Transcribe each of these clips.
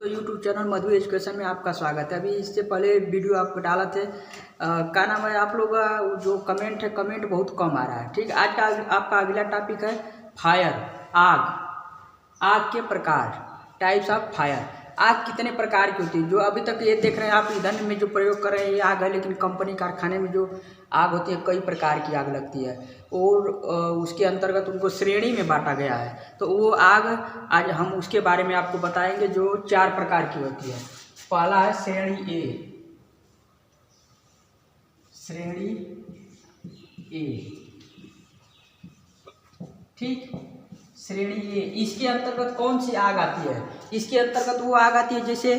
YouTube channel मधु education में आपका स्वागत है। अभी इससे पहले वीडियो आपको डाला थे क्या नाम है, आप लोग का जो कमेंट है, कमेंट बहुत कम आ रहा है। ठीक, आज का आपका अगला टॉपिक है फायर, आग। आग के प्रकार, टाइप्स ऑफ फायर। आग कितने प्रकार की होती है? जो अभी तक ये देख रहे हैं आप, ईंधन में जो प्रयोग कर रहे हैं ये आग है, लेकिन कंपनी कारखाने में जो आग होती है कई प्रकार की आग लगती है और उसके अंतर्गत उनको श्रेणी में बांटा गया है। तो वो आग आज हम उसके बारे में आपको बताएंगे, जो 4 प्रकार की होती है। पहला है श्रेणी ए। श्रेणी ए, ठीक, श्रेणी ए। इसके अंतर्गत कौन सी आग आती है? इसके अंतर्गत वो आग आती है जैसे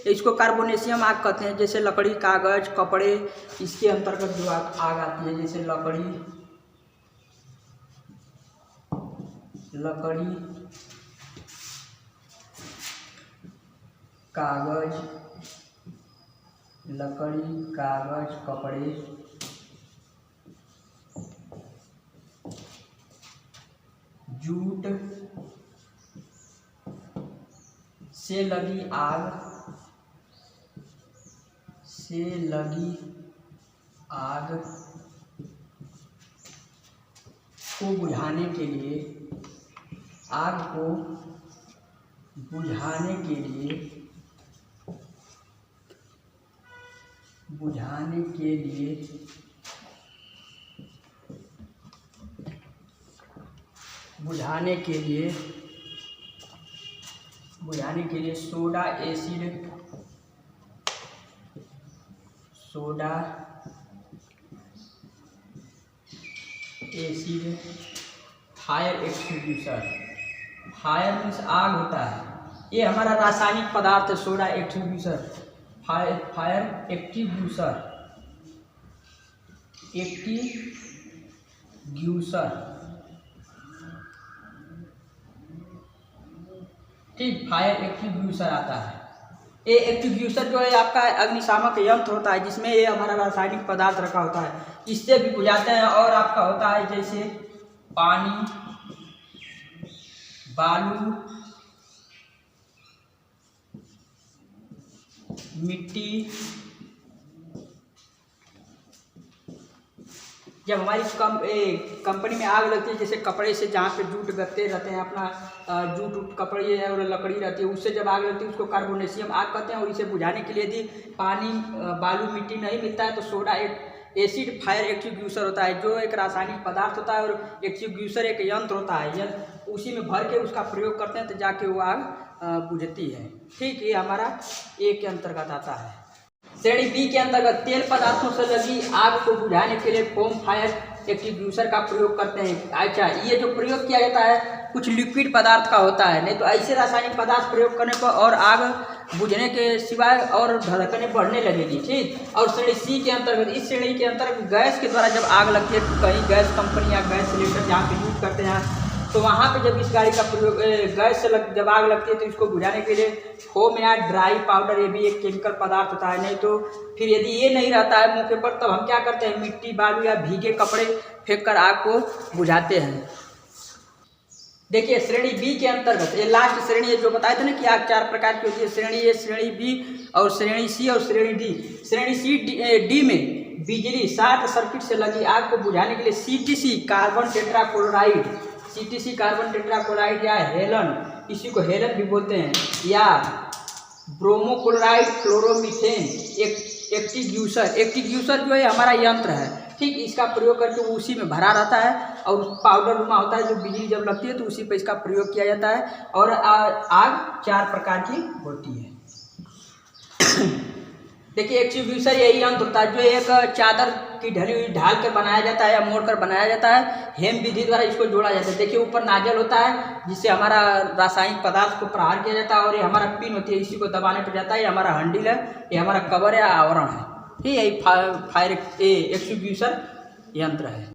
इसको कार्बोनेशियम आग कहते हैं, जैसे लकड़ी, कागज, कपड़े। इसके अंतर्गत जो आग आती है जैसे लकड़ी, कागज, कपड़े, जूट से लगी आग को बुझाने के लिए, आग को बुझाने के लिए soda acid, fire extinguisher. Fire means आग होता है, ये हमारा रासायनिक पदार्थ है। सोडा एक्सटिंग्विशर, फायर एक्सटिंग्विशर, ठीक, फायर एक्सटिंग्विशर आता है। ये एक्सटिंग्विशर जो है आपका अग्निशामक यंत्र होता है, जिसमें ये हमारा रासायनिक पदार्थ रखा होता है, इससे भी बुझाते हैं। और आपका होता है जैसे पानी, बालू, मिट्टी। जब हमारी कंपनी में आग लगती है, जैसे कपड़े से, जहाँ पे जूट गत्ते रहते हैं, अपना जूट कपड़े है और लकड़ी रहती है, उससे जब आग लगती है उसको कार्बोनेशियम आग कहते हैं। और इसे बुझाने के लिए यदि पानी, बालू, मिट्टी नहीं मिलता है तो सोडा एसिड फायर एक्सटिंग्विशर होता है, जो एक रासायनिक पदार्थ होता है। और एक्सटिंग्विशर एक यंत्र होता है, उसी में भर के उसका प्रयोग करते हैं तो जाके वो आग बुझती है। ठीक, ये हमारा ए के अंतर्गत आता है। श्रेणी बी के अंतर्गत तेल पदार्थों से लगी आग को बुझाने के लिए फोम फायर एक्सटिंग्विशर का प्रयोग करते हैं। अच्छा, ये जो प्रयोग किया जाता है कुछ लिक्विड पदार्थ का होता है, नहीं तो ऐसे रासायनिक पदार्थ प्रयोग करने पर और आग बुझने के सिवाय और धड़कनें बढ़ने लगेगी। ठीक, और श्रेणी सी के अंतर्गत, इस श्रेणी के अंतर्गत गैस के द्वारा जब आग लगती है, कहीं गैस कंपनी या गैस सिलेंडर जहाँ पे यूज करते हैं, तो वहाँ पे जब इस गाड़ी का प्रयोग गैस से जब आग लगती है तो इसको बुझाने के लिए फोम या ड्राई पाउडर, ये भी एक केमिकल पदार्थ होता है। नहीं तो फिर यदि ये नहीं रहता है मौके पर, तब हम क्या करते हैं, मिट्टी, बालू या भीगे कपड़े फेंक कर आग को बुझाते हैं। देखिए, श्रेणी बी के अंतर्गत ये लास्ट श्रेणी है जो बताए थे ना कि आग 4 प्रकार की होती है। श्रेणी ए, श्रेणी बी और श्रेणी सी और श्रेणी डी। श्रेणी सी डी में बिजली शॉर्ट सर्किट से लगी आग को बुझाने के लिए सीटीसी कार्बन टेट्राक्लोराइड या हेलन, इसी को हेलन भी बोलते हैं, या ब्रोमोक्लोराइड, क्लोरोमीथेन एक्सटिंग्विशर जो है हमारा यंत्र है। ठीक, इसका प्रयोग करके वो उसी में भरा रहता है और पाउडर रुमा होता है, जो बिजली जब लगती है तो उसी पे इसका प्रयोग किया जाता है। और आग 4 प्रकार की होती है। देखिए, एक्सटिंग्विशर यही यंत्र होता है जो एक चादर की ढली हुई ढाल कर बनाया जाता है या मोड़ कर बनाया जाता है, हेम विधि द्वारा इसको जोड़ा जाता है। देखिए, ऊपर नाजल होता है जिससे हमारा रासायनिक पदार्थ को प्रहार किया जाता है, और ये हमारा पिन होती है, इसी को दबाने पर जाता है। ये हमारा हैंडल है, ये हमारा कवर या आवरण है। ठीक है, यही फायर एक्सटिंग्विशर यंत्र है।